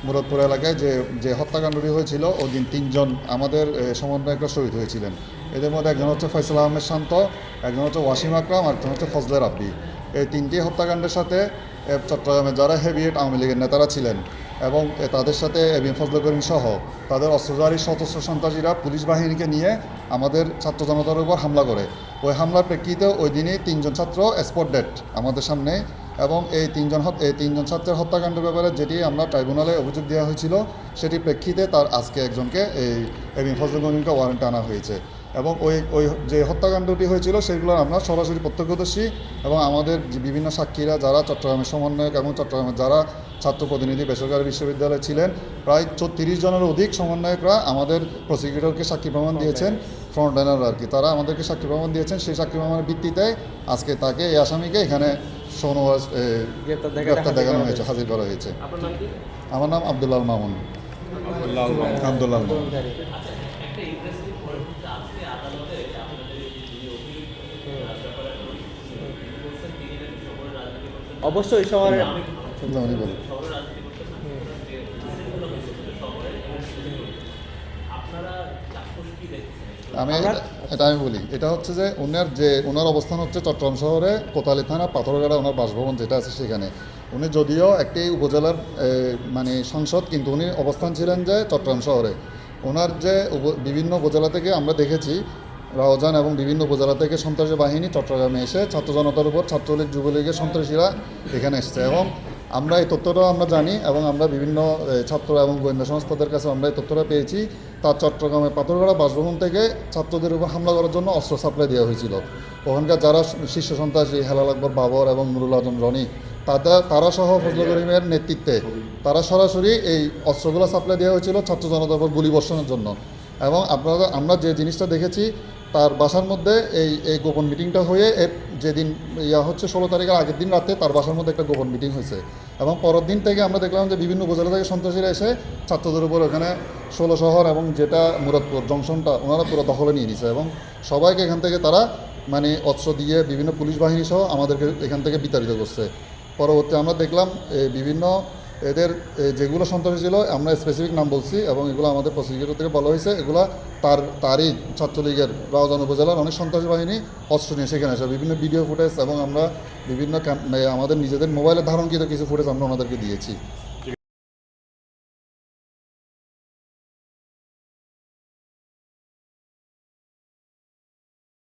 মুরাদপুর এলাকায় যে যে হত্যাকাণ্ডটি হয়েছিল ওই দিন 3 জন আমাদের সমন্বয়করা শহীদ হয়েছিলেন। এদের মধ্যে একজন হচ্ছে ফয়সাল আহমেদ শান্ত, একজন হচ্ছে ওয়াসিম আকরাম, আর একজন হচ্ছে ফজলে রাব্বি। এই 3টি হত্যাকাণ্ডের সাথে চট্টগ্রামে যারা হেভিয়েট আওয়ামী লীগের নেতারা ছিলেন এবং তাদের সাথে এবিএম ফজলে করিম সহ তাদের অস্ত্রধারী সশস্ত্র সন্ত্রাসীরা পুলিশ বাহিনীকে নিয়ে আমাদের ছাত্র জনতার উপর হামলা করে। ওই হামলার প্রেক্ষিতে ওই দিনই 3 জন ছাত্র স্পট ডেড আমাদের সামনে, এবং এই তিনজন ছাত্রের হত্যাকাণ্ডের ব্যাপারে যেটি আমরা ট্রাইব্যুনালে অভিযোগ দেওয়া হয়েছিল সেটির প্রেক্ষিতে তার আজকে একজনকে এই এবিএম ফজলে করিমকে ওয়ারেন্ট আনা হয়েছে। এবং ওই যে হত্যাকাণ্ডটি হয়েছিল সেগুলো আমরা সরাসরি প্রত্যক্ষদর্শী এবং আমাদের বিভিন্ন সাক্ষীরা যারা চট্টগ্রামের সমন্বয়ক এবং চট্টগ্রামের যারা ছাত্র প্রতিনিধি বেসরকারি বিশ্ববিদ্যালয়ে ছিলেন, প্রায় 30 জনের অধিক সমন্বয়করা আমাদের প্রসিকিউটরকে সাক্ষী প্রমাণ দিয়েছেন, ফ্রন্ট লাইনার আর কি, তারা আমাদেরকে সাক্ষী প্রমাণ দিয়েছেন। সেই সাক্ষী প্রমাণের ভিত্তিতে আজকে তাকে এই আসামিকে এখানে গ্রেপ্তার দেখানো হয়েছে, হাজির করা হয়েছে। আমার নাম আব্দুল্লাহ মামুন। আব্দুল্লাহ মামুন। অবশ্যই শহরে আমি বলি, এটা হচ্ছে যে ওনার অবস্থান হচ্ছে চট্টগ্রাম শহরে কোতোয়ালি থানা পাথরঘাটা ওনার বাসভবন যেটা আছে সেখানে। উনি যদিও একটি উপজেলার মানে সাংসদ, কিন্তু উনি অবস্থান ছিলেন যে চট্টগ্রাম শহরে। ওনার যে বিভিন্ন উপজেলা থেকে আমরা দেখেছি রাওজান এবং বিভিন্ন উপজেলা থেকে সন্ত্রাসী বাহিনী চট্টগ্রামে এসে ছাত্র জনতার উপর ছাত্রলীগ যুবলীগের সন্ত্রাসীরা এখানে এসছে, এবং আমরা এই তথ্যটাও আমরা জানি এবং আমরা বিভিন্ন ছাত্র এবং গোয়েন্দা সংস্থাদের কাছে আমরা এই তথ্যটা পেয়েছি। তার চট্টগ্রামে পাথরঘাটা বাসভবন থেকে ছাত্রদের উপর হামলা করার জন্য অস্ত্র সাপ্লাই দেওয়া হয়েছিল। ওখানকার যারা শীর্ষ সন্ত্রাসী হেলাল আকবর বাবর এবং নুরুল আজম রনি তারা সহ ফজলে করিমের নেতৃত্বে তারা সরাসরি এই অস্ত্রগুলো সাপ্লাই দেওয়া হয়েছিল ছাত্র জনতার উপর গুলিবর্ষণের জন্য। এবং আমরা যে জিনিসটা দেখেছি তার বাসার মধ্যে এই গোপন মিটিংটা হয়ে যেদিন হচ্ছে 16 তারিখের আগের দিন রাতে তার বাসার মধ্যে একটা গোপন মিটিং হয়েছে, এবং পরের দিন থেকে আমরা দেখলাম যে বিভিন্ন উপজেলা থেকে সন্ত্রাসীরা এসে ছাত্রদের উপর ওখানে 16 শহর এবং যেটা মুরাদপুর জংশনটা ওনারা পুরো দখলে নিয়ে নিছে, এবং সবাইকে এখান থেকে তারা মানে অস্ত্র দিয়ে বিভিন্ন পুলিশ বাহিনী সহ আমাদেরকে এখান থেকে বিতাড়িত করছে। পরবর্তী আমরা দেখলাম বিভিন্ন এদের যেগুলো সন্ত্রাসী ছিল আমরা স্পেসিফিক নাম বলছি, এবং এগুলো আমাদের প্রসিকিউটর থেকে বলা হয়েছে এগুলো তারই ছাত্রলীগের রাওজান উপজেলার অনেক সন্ত্রাসী বাহিনী অস্ত্র নিয়ে সেখানে আসে। বিভিন্ন ভিডিও ফুটেজ এবং আমরা বিভিন্ন আমাদের নিজেদের মোবাইলে ধারণকৃত কিছু ফুটেজ আমরা ওনাদেরকে দিয়েছি।